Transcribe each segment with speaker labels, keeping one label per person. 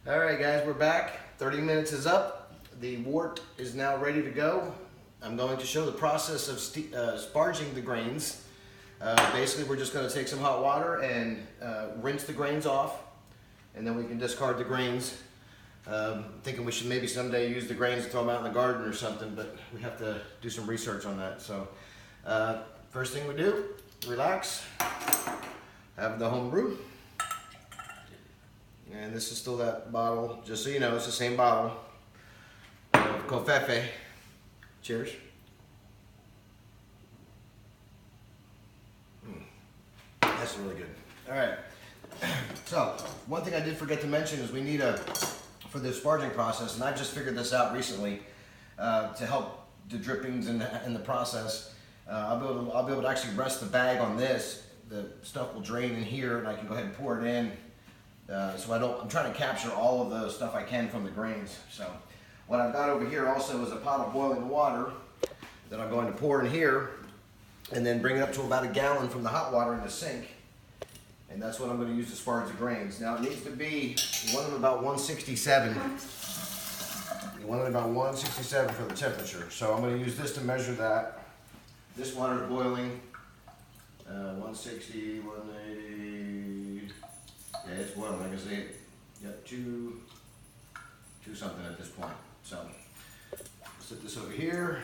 Speaker 1: All right, guys, we're back. 30 minutes is up. The wort is now ready to go. I'm going to show the process of sparging the grains. Basically, we're just going to take some hot water and rinse the grains off, and then we can discard the grains. Thinking we should maybe someday use the grains and throw them out in the garden or something, but we have to do some research on that. So, first thing we do, relax, have the home brew. And this is still that bottle, just so you know, it's the same bottle of Covfefe. Cheers. That's really good. All right. So, one thing I did forget to mention is we need for the sparging process, and I just figured this out recently, to help the drippings in the process. I'll be able to actually rest the bag on this. The stuff will drain in here, and I can go ahead and pour it in. I'm trying to capture all of the stuff I can from the grains. So what I've got over here also is a pot of boiling water that I'm going to pour in here and then bring it up to about a gallon from the hot water in the sink. And that's what I'm going to use to sparge the grains. Now it needs to be, you want them about 167. You want it about 167 for the temperature. So I'm going to use this to measure that. This water is boiling, 160, 180. Yeah, it's boiling, like I say, got two something at this point. So, set this over here,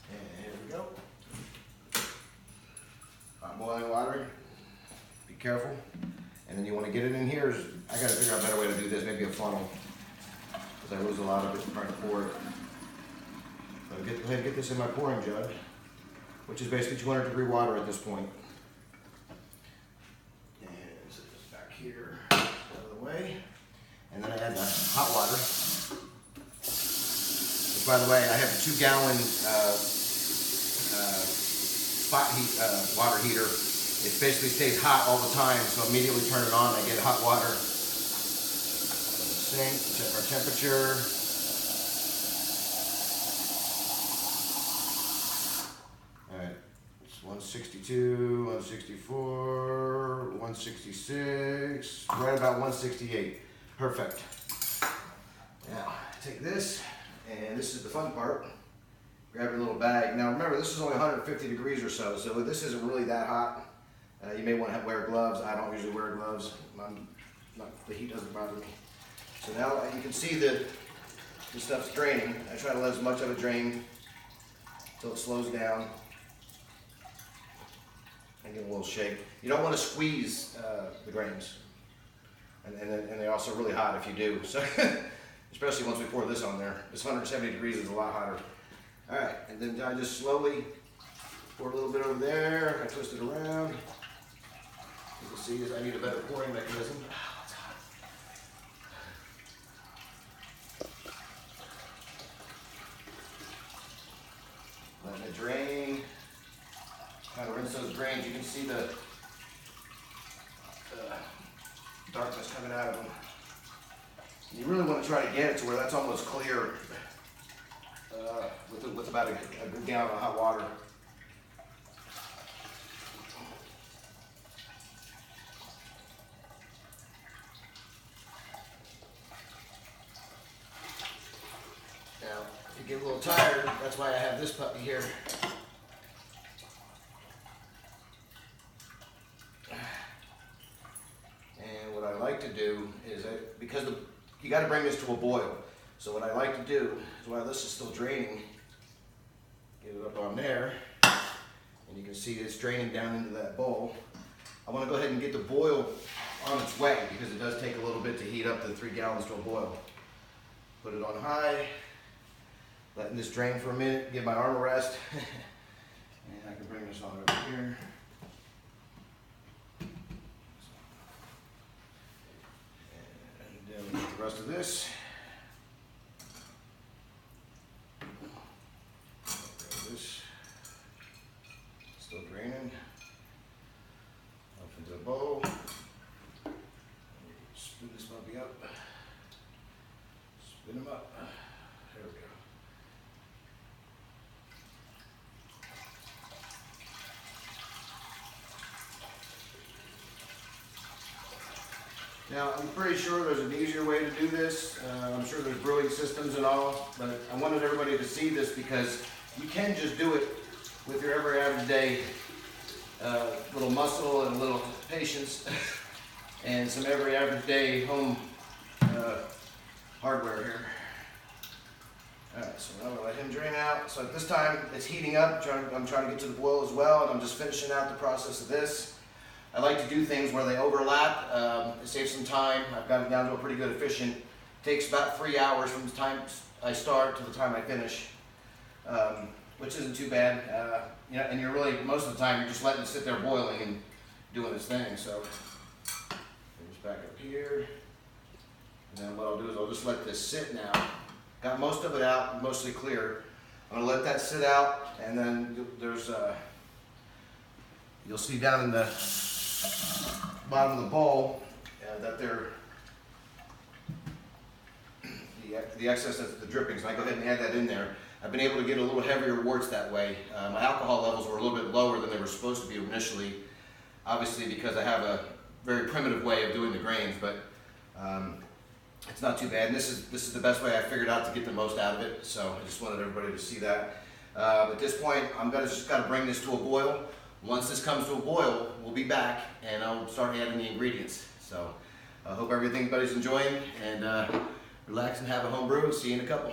Speaker 1: and here we go. Hot boiling water, be careful. And then you want to get it in here. I got to figure out a better way to do this, maybe a funnel, because I lose a lot of it trying to pour it. So go ahead and get this in my pouring jug, which is basically 200-degree water at this point. Here, out of the way, and then I add the hot water. Which, by the way, I have a 2-gallon spot heat water heater. It basically stays hot all the time, so immediately turn it on, I get hot water. Sink, check our temperature. All right, it's 162, 164, 166, right about 168. Perfect. Now, take this, and this is the fun part. Grab your little bag. Now remember, this is only 150 degrees or so this isn't really that hot. You may want to wear gloves. I don't usually wear gloves. The heat doesn't bother me. So now you can see that the stuff's draining. I try to let as much of it drain until it slows down. And give it a little shake. You don't want to squeeze the grains. And they're also really hot if you do. So, especially once we pour this on there. This 170 degrees is a lot hotter. All right, and then I just slowly pour a little bit over there. I twist it around. You can see I need a better pouring mechanism. It's hot. Letting it drain. Kind of rinse those grains. You can see the darkness coming out of them. You really want to try to get it to where that's almost clear with about a good gallon of hot water. Now, if you get a little tired, that's why I have this puppy here. To do is because you got to bring this to a boil. So what I like to do is while this is still draining, get it up on there, and you can see it's draining down into that bowl. I want to go ahead and get the boil on its way because it does take a little bit to heat up the 3 gallons to a boil. Put it on high, letting this drain for a minute, give my arm a rest, and I can bring this on over here. The rest of this. Still draining. Up into the bowl. Spin this puppy up. Spin him up. There we go. Now, I'm pretty sure there's an easier way to do this. I'm sure there's brewing systems and all, but I wanted everybody to see this because you can just do it with your every day little muscle and a little patience and some every day home hardware here. Alright, so I'm going to let him drain out. So at this time, it's heating up. I'm trying to get to the boil as well, and I'm just finishing out the process of this. I like to do things where they overlap. It saves some time. I've got it down to a pretty good efficient. It takes about 3 hours from the time I start to the time I finish, which isn't too bad. You know, and you're really, most of the time, you're just letting it sit there boiling and doing its thing. So, just back up here. And then what I'll do is I'll just let this sit now. Got most of it out, mostly clear. I'm gonna let that sit out, and then there's you'll see down in the bottom of the bowl that the excess of the drippings, and I go ahead and add that in there. I've been able to get a little heavier worts that way. My alcohol levels were a little bit lower than they were supposed to be initially, obviously because I have a very primitive way of doing the grains, but it's not too bad. And this is the best way I figured out to get the most out of it, so I just wanted everybody to see that. At this point, I'm just got to bring this to a boil. Once this comes to a boil, we'll be back and I'll start adding the ingredients. So I hope everybody's enjoying, and relax and have a home brew. See you in a couple.